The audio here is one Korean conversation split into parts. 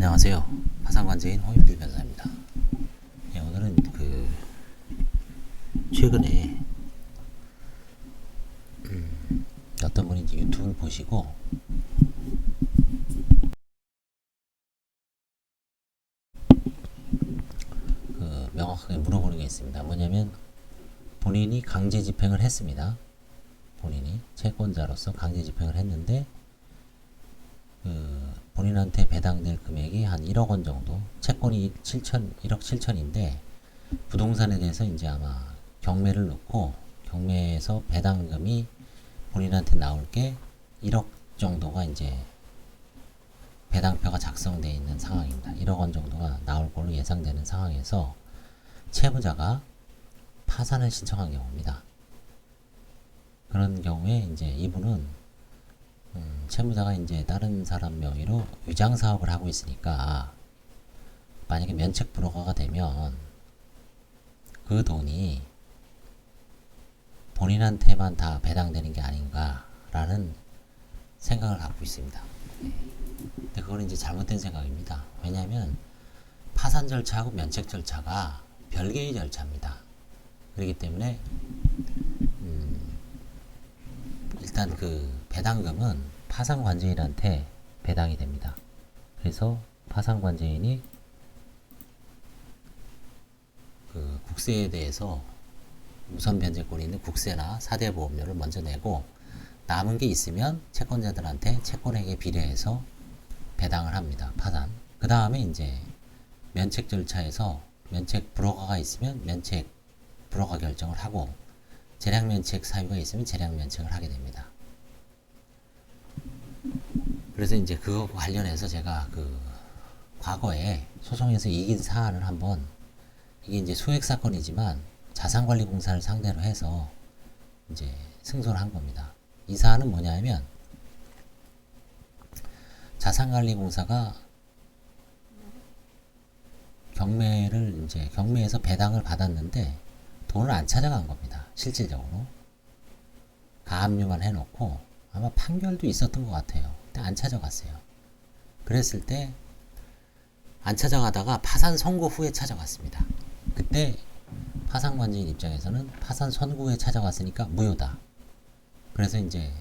안녕하세요. 파산관제인 홍익길 변호사입니다. 네, 오늘은 최근에 어떤 분이 이제 유튜브를 보시고 명확하게 물어보는 게 있습니다. 뭐냐면 본인이 강제 집행을 했습니다. 본인이 채권자로서 강제 집행을 했는데 본인한테 배당될 금액이 한 1억 원 정도, 채권이 1억 7천인데 부동산에 대해서 이제 아마 경매를 넣고 경매에서 배당금이 본인한테 나올 게 1억 정도가 이제 배당표가 작성되어 있는 상황입니다. 1억 원 정도가 나올 걸로 예상되는 상황에서 채무자가 파산을 신청한 경우입니다. 그런 경우에 이제 이분은 채무자가 이제 다른 사람 명의로 위장 사업을 하고 있으니까 만약에 면책 불허가 되면 그 돈이 본인한테만 다 배당되는 게 아닌가라는 생각을 갖고 있습니다. 근데 그건 이제 잘못된 생각입니다. 왜냐하면 파산 절차하고 면책 절차가 별개의 절차입니다. 그렇기 때문에 일단 배당금은 파산관제인한테 배당이 됩니다. 그래서 파산관제인이 국세에 대해서 우선 변제권이 있는 국세나 사대보험료를 먼저 내고 남은 게 있으면 채권자들한테 채권액에 비례해서 배당을 합니다. 파산. 그 다음에 이제 면책 절차에서 면책 불허가가 있으면 면책 불허가 결정을 하고 재량 면책 사유가 있으면 재량 면책을 하게 됩니다. 그래서 이제 그거 관련해서 제가 과거에 소송에서 이긴 사안을 한번, 이게 이제 소액 사건이지만 자산관리공사를 상대로 해서 이제 승소를 한 겁니다. 이 사안은 뭐냐면 자산관리공사가 경매에서 배당을 받았는데 돈을 안 찾아간 겁니다. 실질적으로 가압류만 해놓고 아마 판결도 있었던 것 같아요. 근데 안 찾아갔어요. 그랬을 때 안 찾아가다가 파산 선고 후에 찾아갔습니다. 그때 파산관제인 입장에서는 파산 선고 후에 찾아갔으니까 무효다. 그래서 이제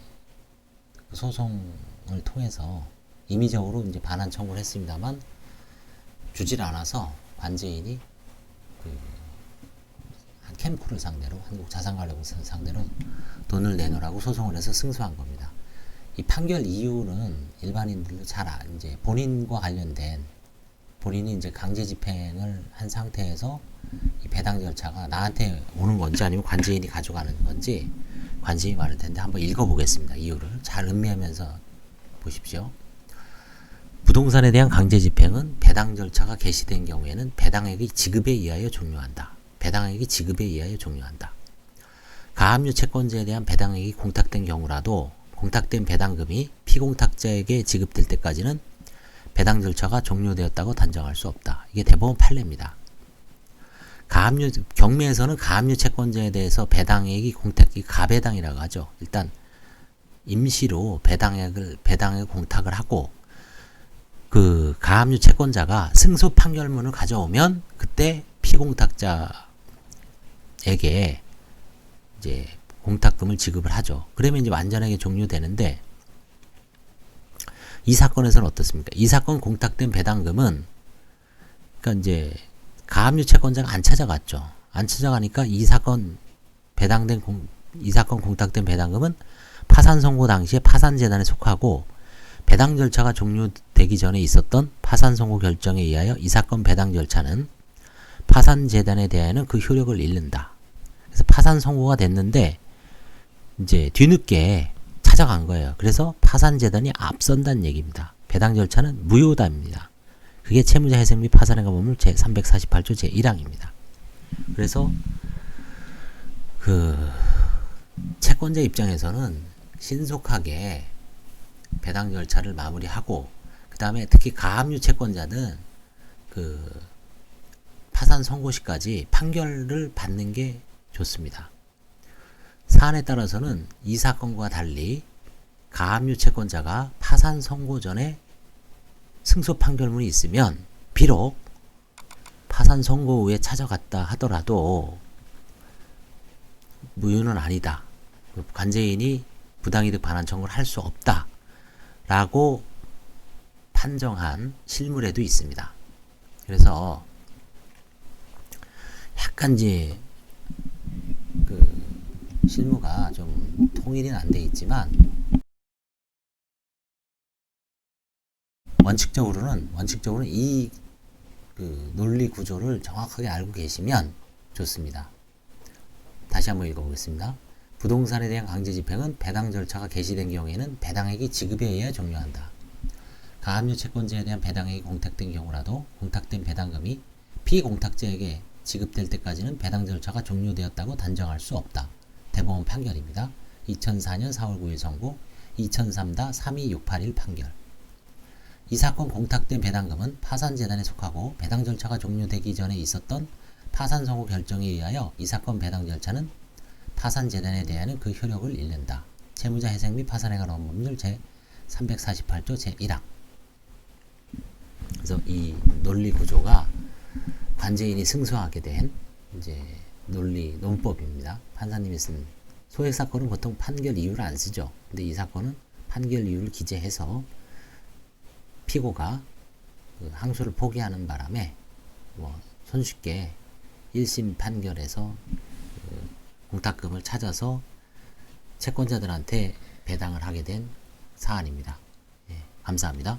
소송을 통해서 임의적으로 이제 반환 청구를 했습니다만 주질 않아서 관제인이 한 캠코를 상대로, 한국자산관리공사를 상대로 돈을 내놓으라고 소송을 해서 승소한 겁니다. 이 판결 이유는 일반인들도 이제 본인과 관련된, 본인이 이제 강제 집행을 한 상태에서 이 배당 절차가 나한테 오는 건지 아니면 관제인이 가져가는 건지 관심이 많을 텐데 한번 읽어보겠습니다. 이유를 잘 음미하면서 보십시오. 부동산에 대한 강제 집행은 배당 절차가 개시된 경우에는 배당액이 지급에 의하여 종료한다. 배당액이 지급에 의하여 종료한다. 가압류 채권자에 대한 배당액이 공탁된 경우라도 공탁된 배당금이 피공탁자에게 지급될 때까지는 배당 절차가 종료되었다고 단정할 수 없다. 이게 대법원 판례입니다. 경매에서는 가압류 채권자에 대해서 배당액이 가배당이라고 하죠. 일단 임시로 배당액을 공탁을 하고 가압류 채권자가 승소 판결문을 가져오면 그때 피공탁자에게 이제 공탁금을 지급을 하죠. 그러면 이제 완전하게 종료되는데 이 사건에서는 어떻습니까? 이 사건 공탁된 배당금은 그러니까 이제 가압류 채권자가 안 찾아갔죠. 안 찾아가니까 이 사건 공탁된 배당금은 파산 선고 당시에 파산재단에 속하고 배당 절차가 종료되기 전에 있었던 파산 선고 결정에 의하여 이 사건 배당 절차는 파산재단에 대하여는 그 효력을 잃는다. 그래서 파산 선고가 됐는데 이제 뒤늦게 찾아간 거예요. 그래서 파산재단이 앞선다는 얘기입니다. 배당 절차는 무효다입니다. 그게 채무자 해석 및 파산의 가법률 제348조 제1항입니다. 그래서 채권자 입장에서는 신속하게 배당 절차를 마무리하고 그 다음에 특히 가압류 채권자는 파산 선고 시까지 판결을 받는 게 좋습니다. 사안에 따라서는 이 사건과 달리 가압류 채권자가 파산 선고 전에 승소 판결문이 있으면 비록 파산 선고 후에 찾아갔다 하더라도 무효는 아니다. 관제인이 부당이득 반환 청구를 할 수 없다. 라고 판정한 실물에도 있습니다. 그래서 약간 이제 그 실무가 좀 통일은 안 돼 있지만 원칙적으로는 이 그 논리 구조를 정확하게 알고 계시면 좋습니다. 다시 한번 읽어보겠습니다. 부동산에 대한 강제 집행은 배당 절차가 개시된 경우에는 배당액이 지급에 의해 종료한다. 가압류 채권자에 대한 배당액이 공탁된 경우라도 공탁된 배당금이 피공탁자에게 지급될 때까지는 배당 절차가 종료되었다고 단정할 수 없다. 대법원 판결입니다. 2004년 4월 9일 선고 2003-32681 판결. 이 사건 공탁된 배당금은 파산재단에 속하고 배당 절차가 종료되기 전에 있었던 파산 선고 결정에 의하여 이 사건 배당 절차는 파산재단에 대한 그 효력을 잃는다. 채무자 회생 및 파산에 관한 법률 제 348조 제 1항. 그래서 이 논리 구조가 관제인이 승소하게 된 이제 논법입니다. 판사님이 쓴 소액 사건은 보통 판결 이유를 안 쓰죠. 근데 이 사건은 판결 이유를 기재해서 피고가 그 항소를 포기하는 바람에 손쉽게 1심 판결에서 그 공탁금을 찾아서 채권자들한테 배당을 하게 된 사안입니다. 예, 감사합니다.